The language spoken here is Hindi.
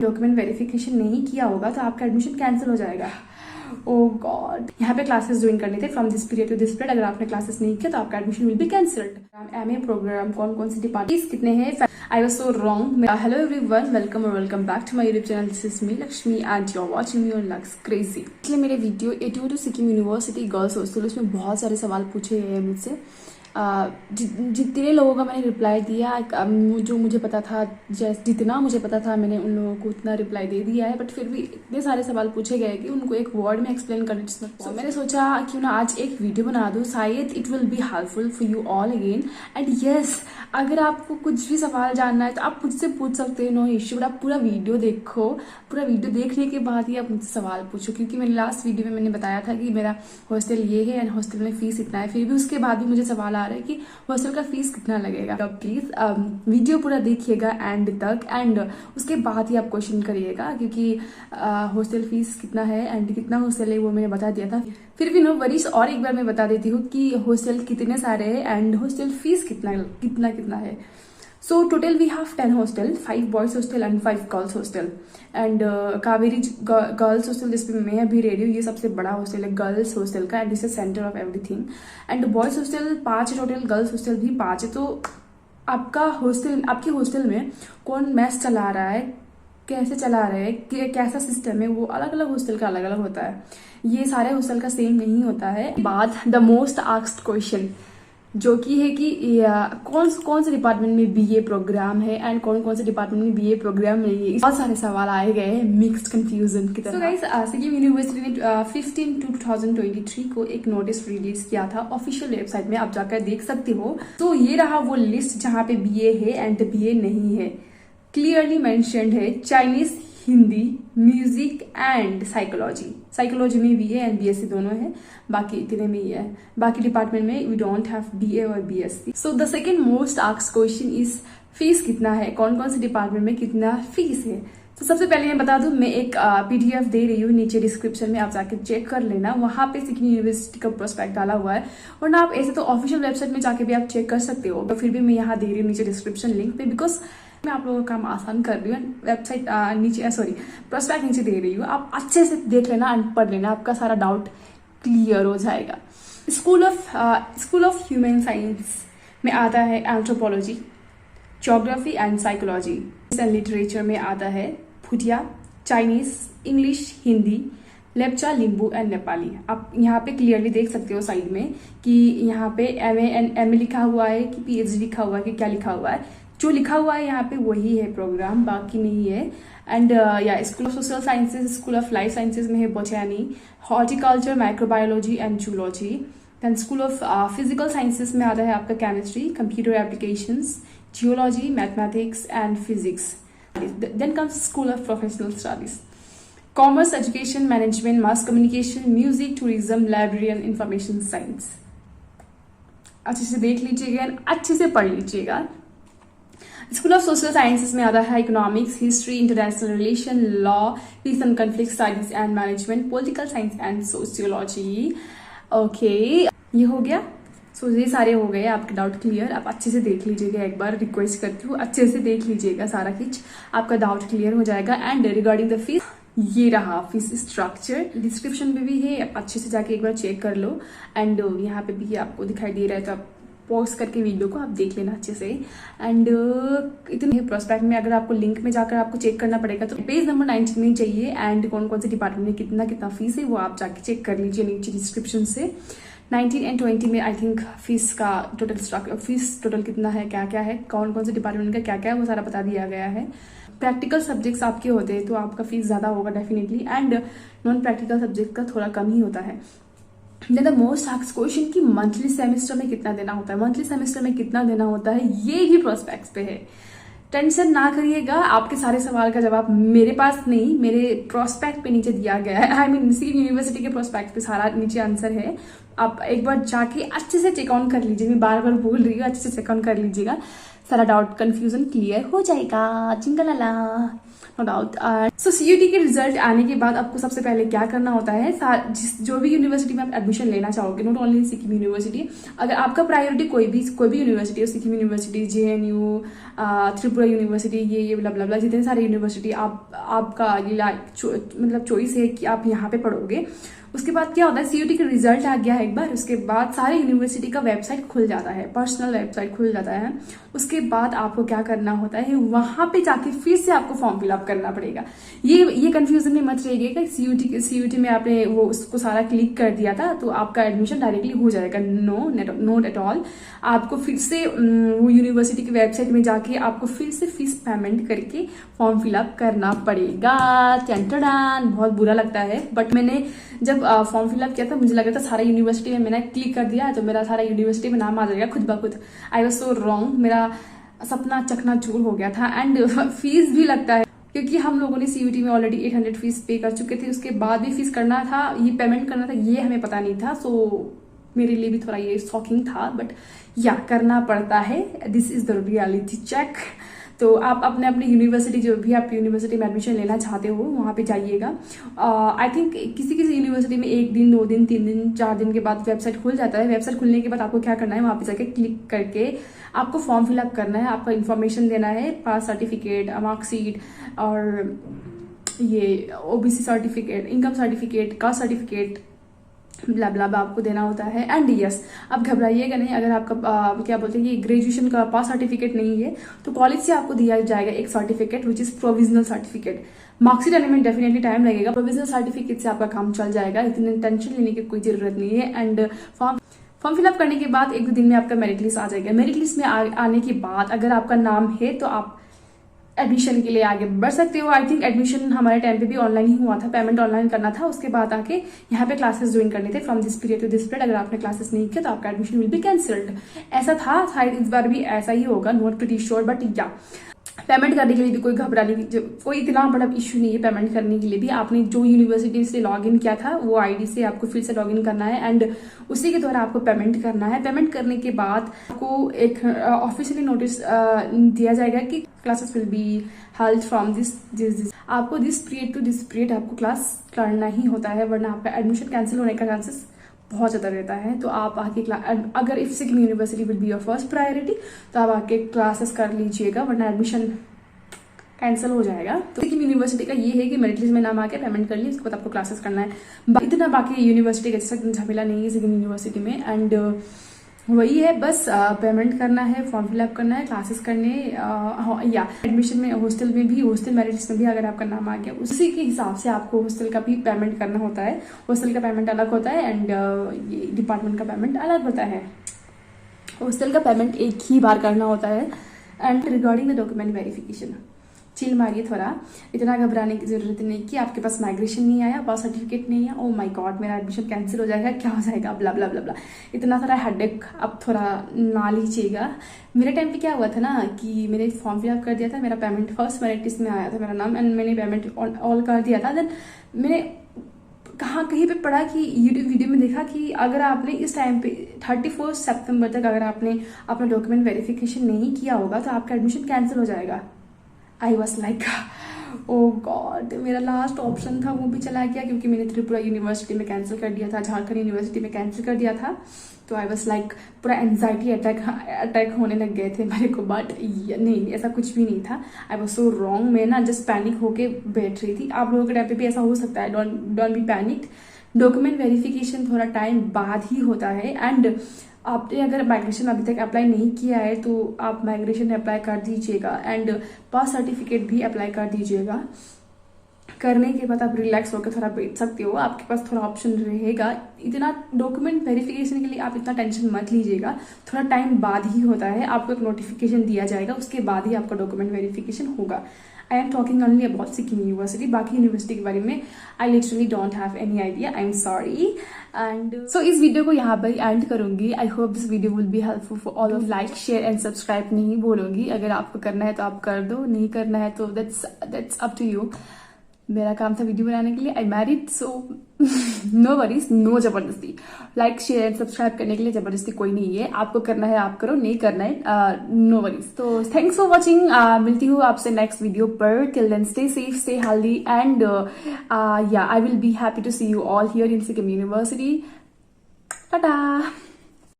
डॉक्यूमेंट वेरिफिकेशन नहीं किया होगा तो आपका एडमिशन कैंसिल हो जाएगा। Oh God. यहाँ पे क्लासेस ज्वाइन करने थे from this period to this period. अगर आपने क्लासेस नहीं किया तो आपका admission will be cancelled. MA program कौन कौन से डिपार्टमेंट कितने हैं? I was so wrong. Hello everyone, welcome और welcome back to my YouTube channel. This is me Lakshmi and you are watching me on lux crazy. इसलिए मेरे वीडियो एटीओ to Sikkim university girls hostel, उसमें बहुत सारे सवाल पूछे गए हैं मुझसे। जितने लोगों का मैंने रिप्लाई दिया, जो मुझे पता था, जितना मुझे पता था मैंने उन लोगों को उतना रिप्लाई दे दिया है। बट फिर भी इतने सारे सवाल पूछे गए कि उनको एक वर्ड में एक्सप्लेन करने तो मैंने सोचा क्यों ना आज एक वीडियो बना दूँ, शायद it will be helpful for you all again. And yes, अगर आपको कुछ भी सवाल जानना है तो आप मुझसे पूछ सकते हो, नो इश्यू। बट आप पूरा वीडियो देखो, पूरा वीडियो देखने के बाद ही आप मुझसे सवाल पूछो, क्योंकि मैंने लास्ट वीडियो में मैंने बताया था कि मेरा हॉस्टल ये है एंड हॉस्टल में फीस इतना है। फिर भी उसके बाद भी मुझे सवाल आ रहा है कि हॉस्टल का फीस कितना लगेगा। तो प्लीज वीडियो पूरा देखिएगा एंड तक, एंड उसके बाद ही आप क्वेश्चन करिएगा, क्योंकि हॉस्टल फीस कितना है एंड कितना हॉस्टल है वो मैंने बता दिया था। फिर भी नो वरीज, और एक बार मैं बता देती हूँ कि हॉस्टल कितने सारे हैं एंड हॉस्टल फीस कितना है। So total we have 10 hostel, 5 boys hostel and 5 girls hostel. And Kaveri girls hostel जिसपे मैं अभी रह रही हूँ, ये सबसे बड़ा हॉस्टल है गर्ल्स हॉस्टल का, and this is centre of everything. And boys hostel 5 है टोटल, गर्ल्स हॉस्टल भी 5 है। तो आपके हॉस्टल में कौन मैथ्स चला रहा है, कैसे चला रहे हैं, कैसा सिस्टम है, वो अलग अलग हॉस्टल का अलग अलग होता है। ये सारे हॉस्टल का सेम नहीं होता है। बाद द मोस्ट आस्क्ड क्वेश्चन जो कि है कि कौन से डिपार्टमेंट में बीए प्रोग्राम है एंड कौन से डिपार्टमेंट में बीए प्रोग्राम नहीं है। बहुत सारे सवाल आए गए हैं मिक्स्ड कंफ्यूजन की तरह। सो गाइस, सिक्किम यूनिवर्सिटी ने 15/2/2023 को एक नोटिस रिलीज किया था ऑफिशियल वेबसाइट में, आप जाकर देख सकते हो। तो ये रहा वो लिस्ट जहाँ पे बीए है एंड बीए नहीं है। क्लियरली मेंशन्ड है Chinese, Hindi, music and psychology में बीए एंड बीएससी दोनों है, बाकी इतने में ही है। बाकी डिपार्टमेंट में वी डोंट हैव बीए और BSc. So the second most asked question is fees कितना है, कौन से डिपार्टमेंट में कितना फीस है। तो सबसे पहले मैं बता दूं, मैं एक पीडीएफ दे रही हूँ नीचे डिस्क्रिप्शन में, आप जाके चेक कर लेना। वहां पे सिक्किम यूनिवर्सिटी का प्रोस्पेक्ट डाला हुआ है, वरना आप ऐसे तो ऑफिशियल वेबसाइट में जाके भी आप चेक कर सकते हो। तो फिर भी मैं यहाँ दे रही हूँ नीचे डिस्क्रिप्शन लिंक पे, बिकॉज मैं आप लोगों का काम आसान कर रही हूँ। वेबसाइट प्रोस्पेक्ट नीचे दे रही हूँ, आप अच्छे से देख लेना एंड पढ़ लेना, आपका सारा डाउट क्लियर हो जाएगा। स्कूल ऑफ ह्यूमन साइंस में आता है anthropology, geography and psychology and literature में आता है Bhutia, Chinese, English, Hindi, Lepcha, Limbu and Nepali. आप यहाँ पे क्लियरली देख सकते हो साइड में कि यहाँ पे एमए लिखा हुआ है कि पीएचडी लिखा हुआ है कि क्या लिखा हुआ है। जो लिखा हुआ है यहाँ पे वही है प्रोग्राम, बाकी नहीं है। एंड या school of social sciences, school of life sciences में है botany, horticulture, microbiology and zoology. Then school of physical sciences में आता है आपका chemistry, computer applications, geology, mathematics and physics. Then comes school of professional studies, commerce, education, management, mass communication, music, tourism, library and information science. अच्छे से देख लीजिएगा, अच्छे से पढ़ लीजिएगा। स्कूल ऑफ सोशल साइंसेज में आता है economics, history, international relation, law, peace and conflict studies and management, political science and sociology. Okay, ये हो गया। सो ये सारे हो गए, आपके डाउट क्लियर। आप अच्छे से देख लीजिएगा, एक बार रिक्वेस्ट करती हूँ अच्छे से देख लीजिएगा, सारा कुछ आपका डाउट क्लियर हो जाएगा। एंड रिगार्डिंग द फीस, ये रहा फीस स्ट्रक्चर, डिस्क्रिप्शन में भी है, आप अच्छे से जाके एक बार चेक कर लो। एंड यहाँ पे भी आपको दिखाई दे रहा है, तो आप पॉज करके वीडियो को आप देख लेना अच्छे से। एंड इतने प्रोस्पेक्ट में अगर आपको लिंक में जाकर आपको चेक करना पड़ेगा, तो पेज नंबर 19 में चाहिए। एंड कौन से डिपार्टमेंट में कितना फीस है वो आप जाके चेक कर लीजिए नीचे डिस्क्रिप्शन से। 19 एंड 20 में आई थिंक फीस का फीस टोटल कितना है, क्या क्या है, कौन से डिपार्टमेंट का क्या क्या है, वो सारा बता दिया गया है। प्रैक्टिकल सब्जेक्ट्स आपके होते हैं तो आपका फीस ज्यादा होगा definitely, and non practical subject का थोड़ा कम ही होता है। Then the most asked question कि मंथली सेमेस्टर में कितना देना होता है, मंथली सेमेस्टर में कितना देना होता है, ये भी प्रोस्पेक्ट्स पे है। टेंशन ना करिएगा, आपके सारे सवाल का जवाब मेरे पास नहीं, मेरे प्रोस्पेक्ट पे नीचे दिया गया है। आई मीन सिक्किम यूनिवर्सिटी के प्रोस्पेक्ट पे सारा नीचे आंसर है। आप एक बार जाके अच्छे से चेक ऑन कर लीजिए, मैं बार बार बोल रही हूँ, अच्छे से चेक ऑन कर लीजिएगा, सारा डाउट कंफ्यूजन क्लियर हो जाएगा। चिंगलाला। No doubt. सो सीयूटी के रिजल्ट आने के बाद आपको सबसे पहले क्या करना होता है, जो भी यूनिवर्सिटी में आप एडमिशन लेना चाहोगे, नॉट ओनली सिक्किम यूनिवर्सिटी, अगर आपका प्रायोरिटी कोई भी यूनिवर्सिटी हो, Sikkim university, JNU, Tripura university, ये ब्ला ब्ला ब्ला, जितने सारे यूनिवर्सिटी आपका मतलब चॉइस है कि आप यहाँ पे पढ़ोगे, उसके बाद क्या होता है, सीयूटी का रिजल्ट आ गया है एक बार, उसके बाद सारे यूनिवर्सिटी का वेबसाइट खुल जाता है, पर्सनल वेबसाइट खुल जाता है। उसके बाद आपको क्या करना होता है, वहां पे जाके फिर से आपको फॉर्म फिलअप करना पड़ेगा। ये कंफ्यूजन में मत रहिएगा कि सीयूटी में आपने वो उसको सारा क्लिक कर दिया था तो आपका एडमिशन डायरेक्टली हो जाएगा। Note at all. आपको फिर से वो यूनिवर्सिटी की वेबसाइट में जाके आपको फिर से फीस पेमेंट करके फॉर्म फिलअप करना पड़ेगा। बहुत बुरा लगता है, बट मैंने जब फॉर्म फिलअप किया था मुझे लगा था सारा यूनिवर्सिटी में मैंने क्लिक कर दिया तो मेरा सारा यूनिवर्सिटी में नाम आ जाएगा खुद ब खुद। आई वॉज सो रॉन्ग, मेरा सपना चकनाचूर हो गया था। एंड फीस भी लगता है, क्योंकि हम लोगों ने सीयूटी में ऑलरेडी 800 फीस पे कर चुके थे, उसके बाद भी फीस करना था, ये पेमेंट करना था, ये हमें पता नहीं था। सो मेरे लिए भी थोड़ा ये शॉकिंग था, बट या करना पड़ता है, this is the reality check. तो आप अपने यूनिवर्सिटी, जो भी आप यूनिवर्सिटी में एडमिशन लेना चाहते हो वहाँ पे जाइएगा। आई थिंक किसी यूनिवर्सिटी में 1 दिन 2 दिन 3 दिन 4 दिन के बाद वेबसाइट खुल जाता है। वेबसाइट खुलने के बाद आपको क्या करना है, वहाँ पे जाके क्लिक करके आपको फॉर्म फिलअप करना है, आपका इन्फॉर्मेशन देना है, पास सर्टिफिकेट, मार्कशीट और ये OBC certificate, income certificate, caste certificate, blah blah आपको देना होता है। एंड यस, अब घबराइएगा नहीं, अगर आपका क्या बोलते हैं, ये ग्रेजुएशन का पास सर्टिफिकेट नहीं है तो कॉलेज से आपको दिया जाएगा एक certificate which is provisional certificate. Marksheet आने में डेफिनेटली टाइम लगेगा, प्रोविजनल सर्टिफिकेट से आपका काम चल जाएगा, इतनी टेंशन लेने की कोई जरूरत नहीं है। एंड फॉर्म फिलअप करने के बाद 1-2 दिन में आपका मेरिट लिस्ट आ जाएगा। मेरिट लिस्ट में आने के बाद अगर आपका नाम है तो आप एडमिशन के लिए आगे बढ़ सकते हो। आई थिंक एडमिशन हमारे टाइम पे भी ऑनलाइन ही हुआ था, पेमेंट ऑनलाइन करना था, उसके बाद आके यहाँ पे क्लासेस ज्वाइन करने थे from this period to this period. अगर आपने क्लासेस नहीं किया तो आपका एडमिशन विल बी कैंसल्ड, ऐसा था। शायद इस बार भी ऐसा ही होगा, नॉट प्रीटी श्योर, बट या पेमेंट करने के लिए भी कोई घबराने की कोई इतना बड़ा इशू नहीं है। पेमेंट करने के लिए भी आपने जो यूनिवर्सिटी से लॉग इन किया था वो आईडी से आपको फिर से लॉग इन करना है एंड उसी के द्वारा आपको पेमेंट करना है। पेमेंट करने के बाद आपको एक ऑफिशियली नोटिस दिया जाएगा कि classes will be held from this. आपको this period to this period आपको क्लास करना ही होता है, वरना आपका एडमिशन कैंसिल होने का चांसेस बहुत ज़्यादा रहता है। तो आप आके अगर if Sikkim university will be your first priority तो आप आके क्लासेस कर लीजिएगा, वरना एडमिशन कैंसिल हो जाएगा। तो सिक्किम यूनिवर्सिटी का ये है कि मेरिट लिस्ट में नाम आके पेमेंट कर लिए, उसके बाद आपको क्लासेस करना है। इतना बाकी यूनिवर्सिटी का जैसा झमेला नहीं है सिक्किम यूनिवर्सिटी में। एंड वही है, बस पेमेंट करना है, फॉर्म फिलअप करना है, क्लासेस करने या एडमिशन में हॉस्टल में भी, हॉस्टल मेरिट लिस्ट में भी अगर आपका नाम आ गया उसी के हिसाब से आपको हॉस्टल का भी पेमेंट करना होता है। हॉस्टल का पेमेंट अलग होता है एंड ये डिपार्टमेंट का पेमेंट अलग होता है। हॉस्टल का पेमेंट एक ही बार करना होता है। And regarding the document verification, chill मारिए थोड़ा, इतना घबराने की जरूरत नहीं कि आपके पास माइग्रेशन नहीं आया, पास सर्टिफिकेट नहीं है, ओ माय गॉड मेरा एडमिशन कैंसिल हो जाएगा, क्या हो जाएगा, ब्ला ब्ला ब्ला ब्ला, इतना सारा हेडेक अब थोड़ा ना लीजिएगा। मेरे टाइम पे क्या हुआ था ना कि मैंने फॉर्म फिलअप कर दिया था, मेरा पेमेंट फर्स्ट मेरिट लिस्ट में आया था मेरा नाम एंड मैंने पेमेंट ऑल कर दिया था। देन मैंने कहीं पे पढ़ा कि यूट्यूब वीडियो में देखा कि अगर आपने इस टाइम पे 31 सितंबर तक अगर आपने अपना डॉक्यूमेंट वेरिफिकेशन नहीं किया होगा तो आपका एडमिशन कैंसिल हो जाएगा। I was like oh God, मेरा लास्ट ऑप्शन था वो भी चला गया, क्योंकि मैंने त्रिपुरा यूनिवर्सिटी में कैंसिल कर दिया था, झारखंड यूनिवर्सिटी में कैंसिल कर दिया था। तो आई वॉज लाइक पूरा एंजाइटी अटैक होने लग गए थे मेरे को, बट नहीं ऐसा कुछ भी नहीं था। आई वॉज सो रॉन्ग, मैं ना जस्ट पैनिक होके बैठ रही थी। आप लोगों के टाइम पे भी ऐसा हो सकता है, don't be panic. Document verification थोड़ा टाइम बाद ही होता है एंड आपने अगर माइग्रेशन अभी तक अप्लाई नहीं किया है तो आप माइग्रेशन अप्लाई कर दीजिएगा एंड पास सर्टिफिकेट भी अप्लाई कर दीजिएगा। करने के बाद आप रिलैक्स होकर थोड़ा बैठ सकते हो, आपके पास थोड़ा ऑप्शन रहेगा। इतना डॉक्यूमेंट वेरिफिकेशन के लिए आप इतना टेंशन मत लीजिएगा, थोड़ा टाइम बाद ही होता है, आपको एक नोटिफिकेशन दिया जाएगा, उसके बाद ही आपका डॉक्यूमेंट वेरिफिकेशन होगा। I am talking only about Sikkim university, बाकी यूनिवर्सिटी के बारे में I literally don't have any idea, I am sorry. And so इस वीडियो को यहाँ पर एंड करूंगी। I hope this video will be helpful for all of. Like share and subscribe नहीं बोलूंगी, अगर आपको करना है तो आप कर दो, नहीं करना है तो दैट्स अप टू यू। मेरा काम था वीडियो बनाने के लिए, I married, so no worries, no जबरदस्ती। लाइक शेयर एंड सब्सक्राइब करने के लिए जबरदस्ती कोई नहीं है, आपको करना है आप करो, नहीं करना है नो वरीज। तो थैंक्स फॉर वॉचिंग, मिलती हूँ आपसे नेक्स्ट वीडियो पर। Till then stay safe, stay healthy and yeah I will be happy to see you all here in Sikkim university. Tata.